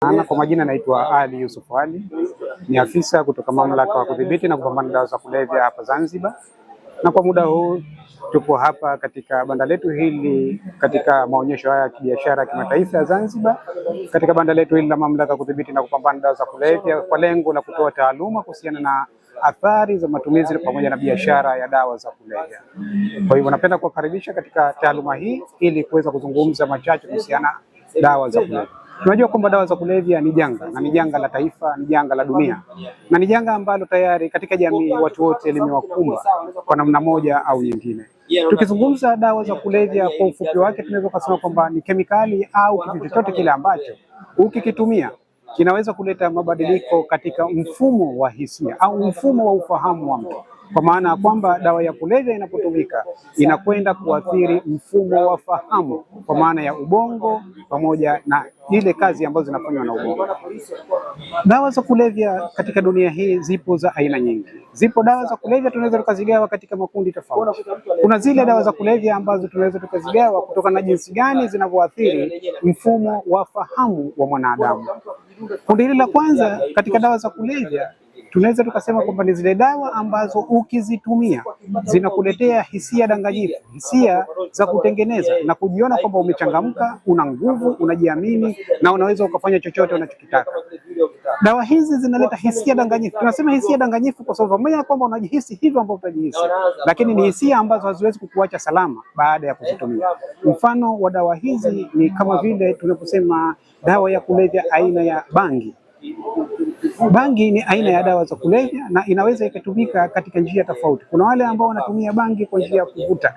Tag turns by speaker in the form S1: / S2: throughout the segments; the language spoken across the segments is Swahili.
S1: Kwa majina naitwa Ali Yusuf Ali, ni afisa kutoka mamlaka wa kudhibiti na kupambana na dawa za kulevya hapa Zanzibar, na kwa muda huu tupo hapa katika banda letu hili katika maonyesho haya ya kibiashara ya kimataifa ya Zanzibar, katika banda letu hili la mamlaka ya kudhibiti na kupambana na dawa za kulevya kwa lengo la kutoa taaluma kuhusiana na athari za matumizi pamoja na biashara ya dawa za kulevya. Kwa hivyo napenda kuwakaribisha katika taaluma hii ili kuweza kuzungumza machache kuhusiana na dawa za kulevya. Tunajua kwamba dawa za kulevya ni janga, na ni janga la taifa, ni janga la dunia, na ni janga ambalo tayari katika jamii watu wote limewakumba kwa namna moja au nyingine. Tukizungumza dawa za kulevya kwa ufupi wake, tunaweza kusema kwamba ni kemikali au kitu chochote kile ambacho ukikitumia kinaweza kuleta mabadiliko katika mfumo wa hisia au mfumo wa ufahamu wa mtu. Kwa maana ya kwamba dawa ya kulevya inapotumika inakwenda kuathiri mfumo wa fahamu, kwa maana ya ubongo pamoja na ile kazi ambazo zinafanywa na ubongo. Dawa za kulevya katika dunia hii zipo za aina nyingi. Zipo dawa za kulevya tunaweza tukazigawa katika makundi tofauti. Kuna zile dawa za kulevya ambazo tunaweza tukazigawa kutokana na jinsi gani zinavyoathiri mfumo wa fahamu wa mwanadamu. Kundi hili la kwanza katika dawa za kulevya tunaweza tukasema kwamba ni zile dawa ambazo ukizitumia zinakuletea hisia danganyifu, hisia za kutengeneza na kujiona kwamba umechangamka, una nguvu, unajiamini na unaweza ukafanya chochote unachokitaka. Dawa hizi zinaleta hisia danganyifu. Tunasema hisia danganyifu kwa sababu pamoja na kwamba unajihisi hivyo ambavyo unajihisi, lakini ni hisia ambazo haziwezi kukuacha salama baada ya kuzitumia. Mfano wa dawa hizi ni kama vile tunaposema dawa ya kulevya aina ya bangi. Bangi ni aina ya dawa za kulevya na inaweza ikatumika katika njia tofauti. Kuna wale ambao wanatumia bangi kwa njia ya kuvuta.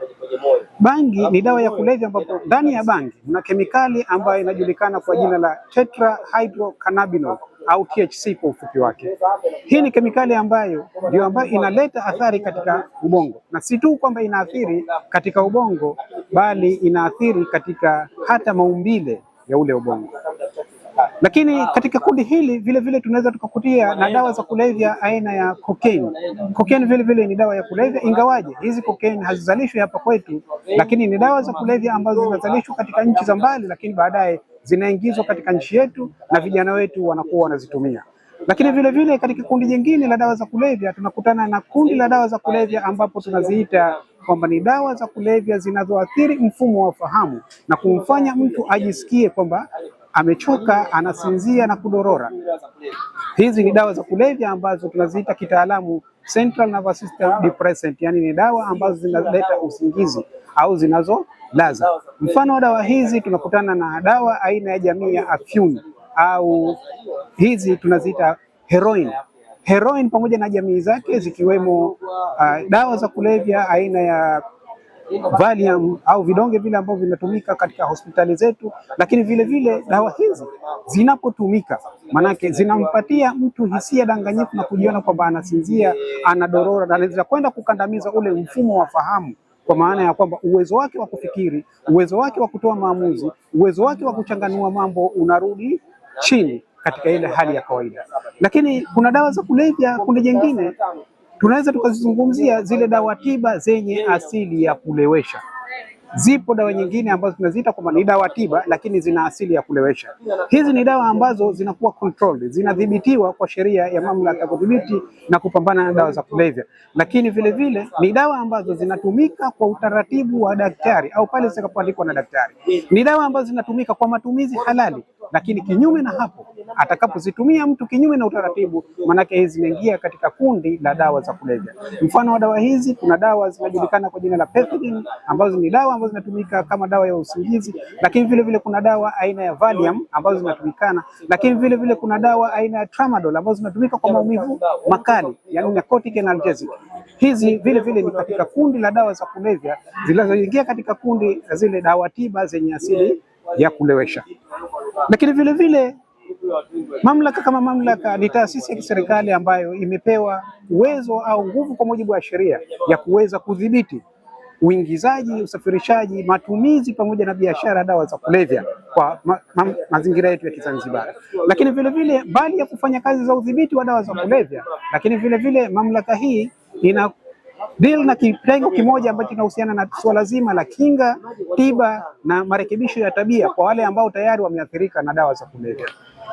S1: Bangi ni dawa ya kulevya ambapo ndani ya bangi kuna kemikali ambayo inajulikana kwa jina la tetrahydrocannabinol au THC kwa ufupi wake. Hii ni kemikali ambayo ndio ambayo inaleta athari katika ubongo, na si tu kwamba inaathiri katika ubongo, bali inaathiri katika hata maumbile ya ule ubongo. Lakini katika kundi hili vile vile tunaweza tukakutia na dawa za kulevya aina ya cocaine. Cocaine vile vile ni dawa ya kulevya, ingawaje hizi cocaine hazizalishwi hapa kwetu, lakini ni dawa za kulevya ambazo zinazalishwa katika nchi za mbali, lakini baadaye zinaingizwa katika nchi yetu na vijana wetu wanakuwa wanazitumia. Lakini vile vile katika kundi jingine la dawa za kulevya tunakutana na kundi la dawa za kulevya ambapo tunaziita kwamba ni dawa za kulevya zinazoathiri mfumo wa fahamu na kumfanya mtu ajisikie kwamba amechoka, anasinzia na kudorora. Hizi ni dawa za kulevya ambazo tunaziita kitaalamu Central Nervous System Depressant, yani ni dawa ambazo zinaleta usingizi au zinazolaza. Mfano wa dawa hizi tunakutana na dawa aina ya jamii ya afyuni au hizi tunaziita heroin. Heroin pamoja na jamii zake zikiwemo dawa za kulevya aina ya Valium au vidonge vile ambavyo vinatumika katika hospitali zetu. Lakini vile vile dawa hizi zinapotumika, manake zinampatia mtu hisia danganyifu na kujiona kwamba anasinzia, anadorora, na anaweza kwenda kukandamiza ule mfumo wa fahamu, kwa maana ya kwamba uwezo wake wa kufikiri, uwezo wake wa kutoa maamuzi, uwezo wake wa kuchanganua mambo unarudi chini katika ile hali ya kawaida. Lakini kuna dawa za kulevya kundi jingine tunaweza tukazizungumzia zile dawa tiba zenye asili ya kulewesha. Zipo dawa nyingine ambazo tunaziita kwamba ni dawa tiba lakini zina asili ya kulewesha. Hizi ni dawa ambazo zinakuwa controlled, zinadhibitiwa kwa sheria ya mamlaka ya kudhibiti na kupambana na dawa za kulevya. Lakini vile vile ni dawa ambazo zinatumika kwa utaratibu wa daktari au pale zitakapoandikwa na daktari. Ni dawa ambazo zinatumika kwa matumizi halali, lakini kinyume na hapo atakapozitumia mtu kinyume na utaratibu, manake hizi zinaingia katika kundi la dawa za kulevya. Mfano wa dawa hizi, kuna dawa zinajulikana kwa jina la pethidine ambazo ni dawa ambazo zinatumika kama dawa ya usingizi, lakini vile vile kuna dawa aina ya Valium ambazo zinatumikana, lakini vile vile kuna dawa aina ya Tramadol ambazo zinatumika kwa maumivu makali, yani narcotic analgesic. Hizi vile vile ni katika kundi la dawa za kulevya zinazoingia katika kundi la zile dawa tiba zenye asili ya kulewesha. Lakini vile vile mamlaka kama mamlaka ni taasisi ya kiserikali ambayo imepewa uwezo au nguvu kwa mujibu wa sheria ya kuweza kudhibiti uingizaji, usafirishaji, matumizi pamoja na biashara ya dawa za kulevya kwa mazingira yetu ya Kizanzibar. Lakini vile vile bali ya kufanya kazi za udhibiti wa dawa za kulevya, lakini vile vile mamlaka hii ina deal na kitengo kimoja ambacho kinahusiana na swala zima la kinga, tiba na marekebisho ya tabia kwa wale ambao tayari wameathirika na dawa za kulevya.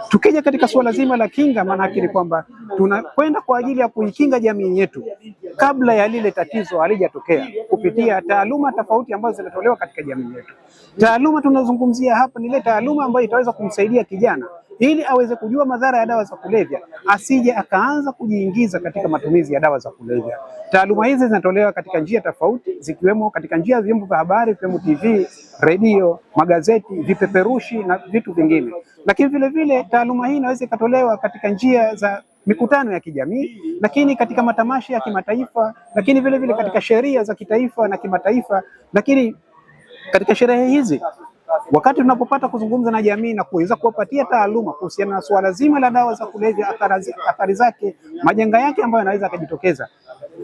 S1: Tukija katika suala zima la kinga, maana yake ni kwamba tunakwenda kwa ajili ya kuikinga jamii yetu kabla ya lile tatizo halijatokea, kupitia taaluma tofauti ambazo zinatolewa katika jamii yetu. Taaluma tunazungumzia hapa ni ile taaluma ambayo itaweza kumsaidia kijana ili aweze kujua madhara ya dawa za kulevya, asije akaanza kujiingiza katika matumizi ya dawa za kulevya. Taaluma hizi zinatolewa katika njia tofauti, zikiwemo katika njia ya vyombo vya habari, ikiwemo TV, redio, magazeti, vipeperushi na vitu vingine. Lakini vile vile taaluma hii inaweza ikatolewa katika njia za mikutano ya kijamii, lakini katika matamasha ya kimataifa, lakini vile vile katika sheria za kitaifa na kimataifa. Lakini katika sherehe hizi, wakati tunapopata kuzungumza na jamii na kuweza kuwapatia taaluma kuhusiana na suala zima la dawa za kulevya, athari zake, majanga yake ambayo yanaweza kujitokeza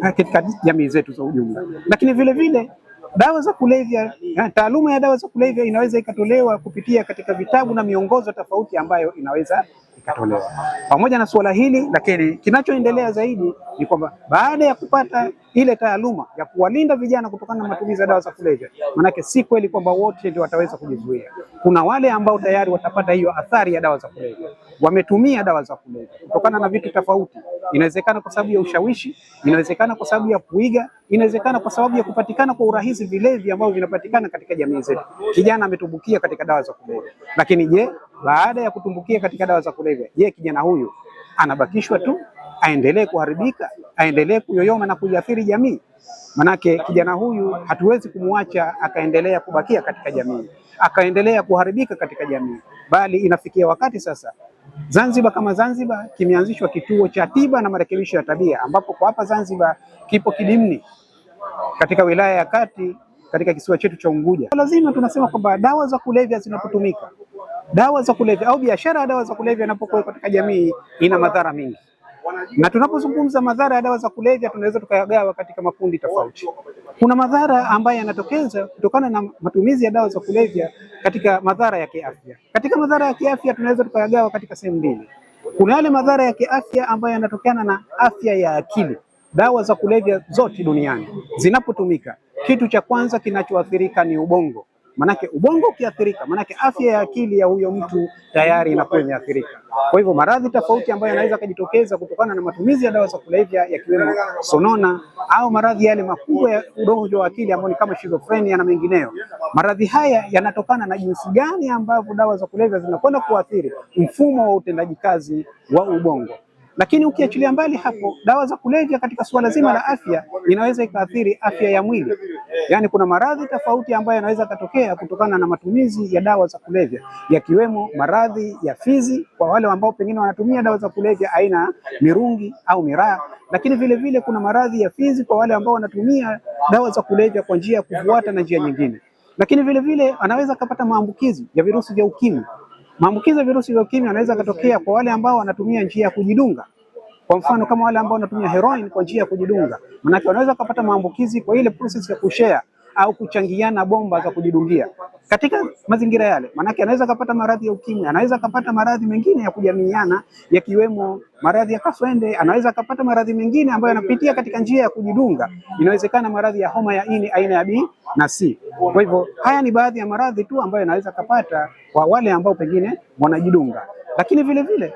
S1: katika jamii zetu za ujumla. Lakini vile vile dawa za kulevya, taaluma ya dawa za kulevya inaweza ikatolewa kupitia katika vitabu na miongozo tofauti ambayo inaweza ikatolewa pamoja na suala hili. Lakini kinachoendelea zaidi ni kwamba baada ya kupata ile taaluma ya kuwalinda vijana kutokana na matumizi ya dawa za kulevya, manake si kweli kwamba wote ndio wataweza kujizuia. Kuna wale ambao tayari watapata hiyo athari ya dawa za kulevya, wametumia dawa za kulevya kutokana na vitu tofauti. Inawezekana kwa sababu ya ushawishi, inawezekana kwa sababu ya kuiga, inawezekana kwa sababu ya kupatikana kwa urahisi vilevi ambavyo vinapatikana katika jamii zetu. Kijana ametumbukia katika dawa za kulevya. Lakini je, baada ya kutumbukia katika dawa za kulevya, je, kijana huyu anabakishwa tu aendelee kuharibika, aendelee kuyoyoma na kuiathiri jamii? Manake kijana huyu hatuwezi kumwacha akaendelea kubakia katika jamii, akaendelea kuharibika katika jamii, bali inafikia wakati sasa Zanzibar kama Zanzibar kimeanzishwa kituo cha tiba na marekebisho ya tabia, ambapo kwa hapa Zanzibar kipo Kidimni katika wilaya ya Kati katika kisiwa chetu cha Unguja. Lazima tunasema kwamba dawa za kulevya zinapotumika, dawa za kulevya au biashara ya dawa za kulevya inapokuwa katika jamii ina madhara mengi. Na tunapozungumza madhara ya dawa za kulevya tunaweza tukayagawa katika makundi tofauti. Kuna madhara ambayo yanatokeza kutokana na matumizi ya dawa za kulevya katika madhara ya kiafya. Katika madhara ya kiafya tunaweza tukayagawa katika sehemu mbili. Kuna yale madhara ya kiafya ambayo yanatokana na afya ya akili. Dawa za kulevya zote duniani zinapotumika, kitu cha kwanza kinachoathirika ni ubongo. Manake ubongo ukiathirika, manake afya ya akili ya huyo mtu tayari inakuwa imeathirika. Kwa hivyo maradhi tofauti ambayo yanaweza kujitokeza kutokana na matumizi ya dawa za kulevya, yakiwemo sonona au maradhi yale makubwa ya ugonjwa wa akili ambayo ni kama schizophrenia na mengineyo. Maradhi haya yanatokana na jinsi gani ambavyo dawa za kulevya zinakwenda kuathiri mfumo wa utendaji kazi wa ubongo. Lakini ukiachilia mbali hapo, dawa za kulevya katika suala zima la afya inaweza ikaathiri afya ya mwili. Yaani kuna maradhi tofauti ambayo yanaweza kutokea kutokana na matumizi ya dawa za kulevya, yakiwemo maradhi ya fizi kwa wale ambao pengine wanatumia dawa za kulevya aina mirungi au miraa. Lakini vile vile kuna maradhi ya fizi kwa wale ambao wanatumia dawa za kulevya kwa njia ya kufuata na njia nyingine. Lakini vile vile anaweza kupata maambukizi ya virusi vya ukimwi. Maambukizi ya virusi vya ukimwi yanaweza kutokea kwa wale ambao wanatumia njia ya kujidunga. Kwa mfano kama wale ambao wanatumia heroin kwa njia ya kujidunga, manake wanaweza kupata maambukizi kwa ile process ya kushare au kuchangiana bomba za kujidungia. Katika mazingira yale, manake anaweza kupata maradhi ya ukimwi, anaweza kupata maradhi mengine ya kujamiiana, yakiwemo maradhi ya kaswende, anaweza kupata maradhi mengine ambayo yanapitia katika njia ya kujidunga. Inawezekana maradhi ya homa ya ini aina ya B na C. Kwa hivyo haya ni baadhi ya maradhi tu ambayo yanaweza kupata kwa wale ambao pengine wanajidunga. Lakini vile vile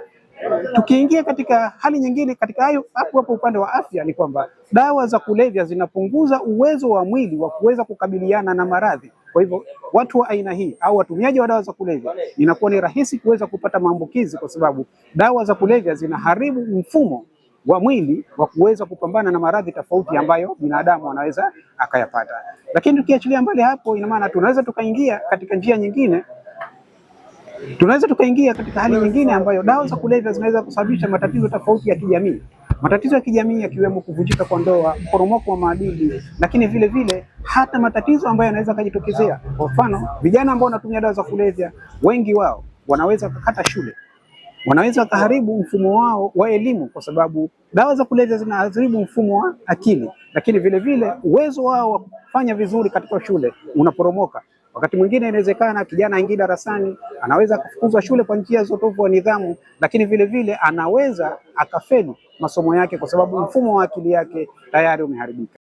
S1: tukiingia katika hali nyingine katika hapo upande wa afya, ni kwamba dawa za kulevya zinapunguza uwezo wa mwili wa kuweza kukabiliana na maradhi. Kwa hivyo watu wa aina hii au watumiaji wa dawa za kulevya inakuwa ni rahisi kuweza kupata maambukizi, kwa sababu dawa za kulevya zinaharibu mfumo wa mwili wa kuweza kupambana na maradhi tofauti ambayo binadamu anaweza akayapata. Lakini tukiachilia mbali hapo, ina maana tunaweza tukaingia katika njia nyingine. Tunaweza tukaingia katika hali nyingine ambayo dawa za kulevya zinaweza kusababisha matatizo tofauti ya kijamii. Matatizo ya kijamii yakiwemo kuvunjika kwa ndoa, mporomoko wa maadili, lakini vile vile hata matatizo ambayo yanaweza kujitokezea. Kwa mfano, vijana ambao wanatumia dawa za kulevya, wengi wao wanaweza kukata shule. Wanaweza kuharibu mfumo wao wa elimu, kwa sababu dawa za kulevya zinaharibu mfumo wa akili, lakini vile vile uwezo wao wa kufanya vizuri katika shule unaporomoka. Wakati mwingine inawezekana kijana aingie darasani, anaweza kufukuzwa shule kwa njia za utovu wa nidhamu, lakini vile vile anaweza akafeli masomo yake kwa sababu mfumo wa akili yake tayari umeharibika.